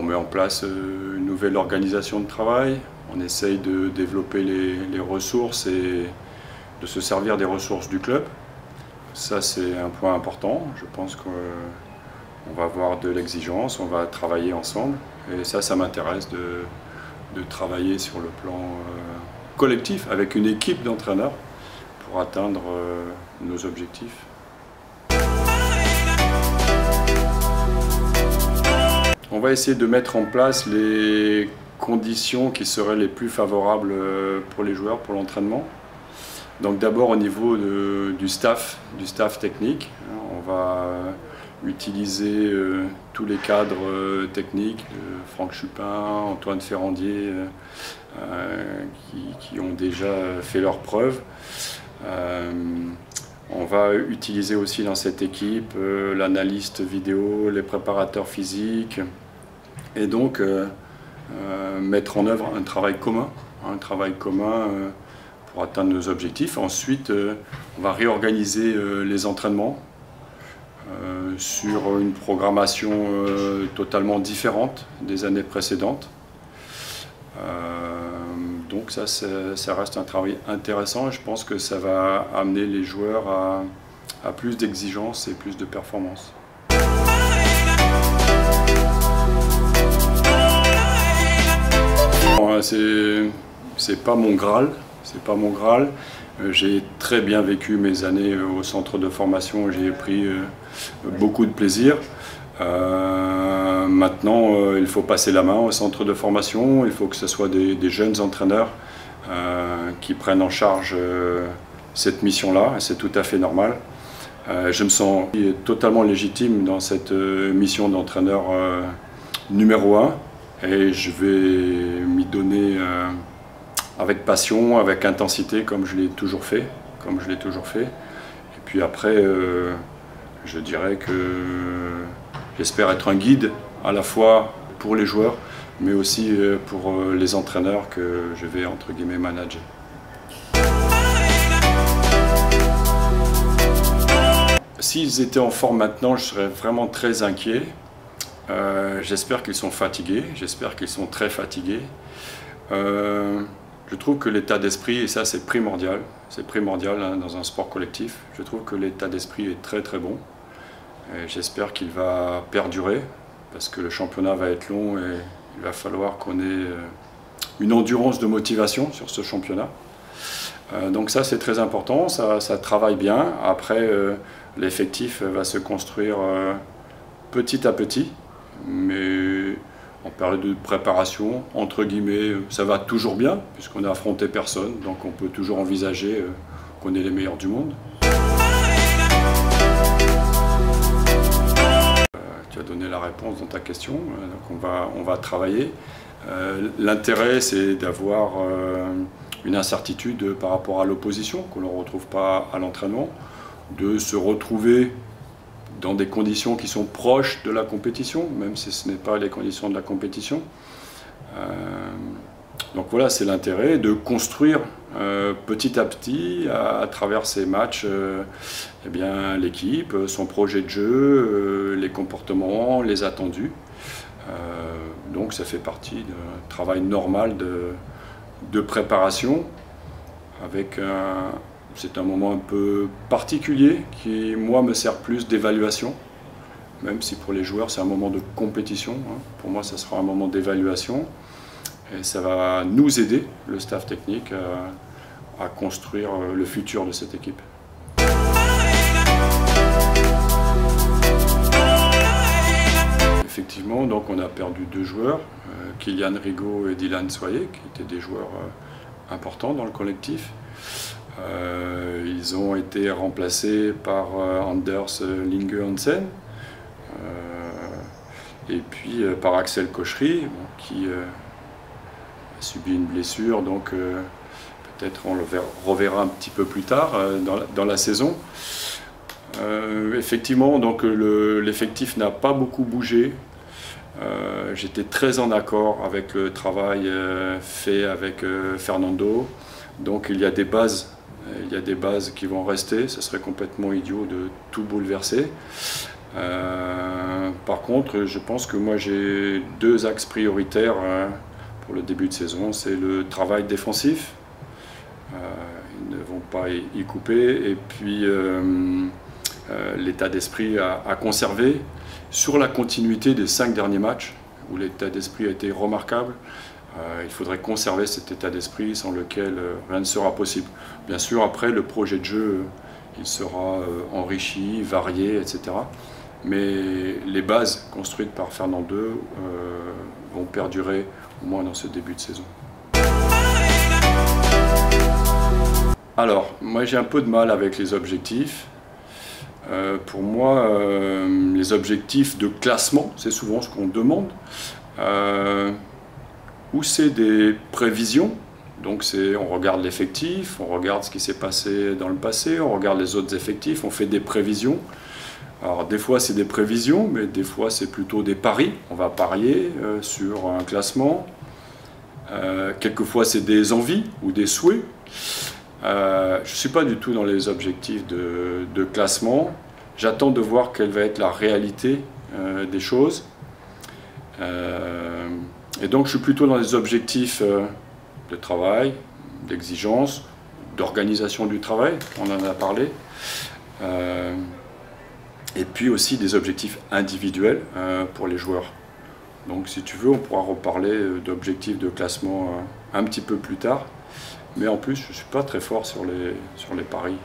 On met en place une nouvelle organisation de travail, on essaye de développer les ressources et de se servir des ressources du club. Ça, c'est un point important. Je pense qu'on va avoir de l'exigence, on va travailler ensemble. Et ça m'intéresse de travailler sur le plan collectif avec une équipe d'entraîneurs pour atteindre nos objectifs. On va essayer de mettre en place les conditions qui seraient les plus favorables pour les joueurs, pour l'entraînement. Donc d'abord au niveau du staff technique, on va utiliser tous les cadres techniques, Franck Chupin, Antoine Ferrandier, qui ont déjà fait leurs preuves. On va utiliser aussi dans cette équipe l'analyste vidéo, les préparateurs physiques, et donc mettre en œuvre un travail commun pour atteindre nos objectifs. Ensuite, on va réorganiser les entraînements sur une programmation totalement différente des années précédentes. Donc ça reste un travail intéressant et je pense que ça va amener les joueurs à plus d'exigence et plus de performance. C'est pas mon Graal, J'ai très bien vécu mes années au centre de formation, j'ai pris beaucoup de plaisir. Maintenant, il faut passer la main au centre de formation, il faut que ce soit des jeunes entraîneurs qui prennent en charge cette mission-là, c'est tout à fait normal. Je me sens totalement légitime dans cette mission d'entraîneur numéro 1 et je vais m'y donner avec passion, avec intensité, comme je l'ai toujours fait. Et puis après, je dirais que j'espère être un guide à la fois pour les joueurs, mais aussi pour les entraîneurs que je vais entre guillemets manager. S'ils étaient en forme maintenant, je serais vraiment très inquiet. J'espère qu'ils sont fatigués, j'espère qu'ils sont très fatigués. Je trouve que l'état d'esprit, et ça c'est primordial hein, dans un sport collectif, je trouve que l'état d'esprit est très très bon. J'espère qu'il va perdurer, parce que le championnat va être long et il va falloir qu'on ait une endurance de motivation sur ce championnat. Donc ça c'est très important, ça travaille bien. Après l'effectif va se construire petit à petit, mais en période de préparation, entre guillemets, ça va toujours bien, puisqu'on n'a affronté personne, donc on peut toujours envisager qu'on est les meilleurs du monde. Tu as donné la réponse dans ta question, donc on va travailler. L'intérêt, c'est d'avoir une incertitude par rapport à l'opposition, qu'on ne retrouve pas à l'entraînement, de se retrouver dans des conditions qui sont proches de la compétition, même si ce n'est pas les conditions de la compétition. Donc voilà, c'est l'intérêt de construire petit à petit, à travers ces matchs, eh bien, l'équipe, son projet de jeu, les comportements, les attendus. Donc ça fait partie d'un travail normal de préparation, avec c'est un moment un peu particulier qui, moi, me sert plus d'évaluation, même si pour les joueurs c'est un moment de compétition. Hein. Pour moi, ça sera un moment d'évaluation et ça va nous aider, le staff technique, à construire le futur de cette équipe. Effectivement, donc on a perdu 2 joueurs, Kylian Rigaud et Dylan Soyer, qui étaient des joueurs importants dans le collectif. Ils ont été remplacés par Anders Linge Hansen et puis par Axel Kochery, qui a subi une blessure, donc peut-être on le reverra un petit peu plus tard dans la saison. Effectivement, donc l'effectif n'a pas beaucoup bougé. J'étais très en accord avec le travail fait avec Fernando. Donc il y a des bases qui vont rester. Ce serait complètement idiot de tout bouleverser. Par contre, je pense que moi j'ai 2 axes prioritaires pour le début de saison. C'est le travail défensif, ils ne vont pas y couper, et puis l'état d'esprit à conserver sur la continuité des 5 derniers matchs où l'état d'esprit a été remarquable. Il faudrait conserver cet état d'esprit sans lequel rien ne sera possible. Bien sûr, après, le projet de jeu, il sera enrichi, varié, etc. Mais les bases construites par Fernand II vont perdurer au moins dans ce début de saison. Alors, moi j'ai un peu de mal avec les objectifs. Pour moi, les objectifs de classement, c'est souvent ce qu'on demande. Ou c'est des prévisions, donc on regarde l'effectif, on regarde ce qui s'est passé dans le passé, on regarde les autres effectifs, on fait des prévisions. Alors des fois c'est des prévisions, mais des fois c'est plutôt des paris. On va parier sur un classement. Quelquefois c'est des envies ou des souhaits. Je ne suis pas du tout dans les objectifs de classement. J'attends de voir quelle va être la réalité des choses. Et donc je suis plutôt dans les objectifs de travail, d'exigence, d'organisation du travail, on en a parlé. Et puis aussi des objectifs individuels pour les joueurs. Donc si tu veux, on pourra reparler d'objectifs de classement un petit peu plus tard. Mais en plus, je ne suis pas très fort sur les paris.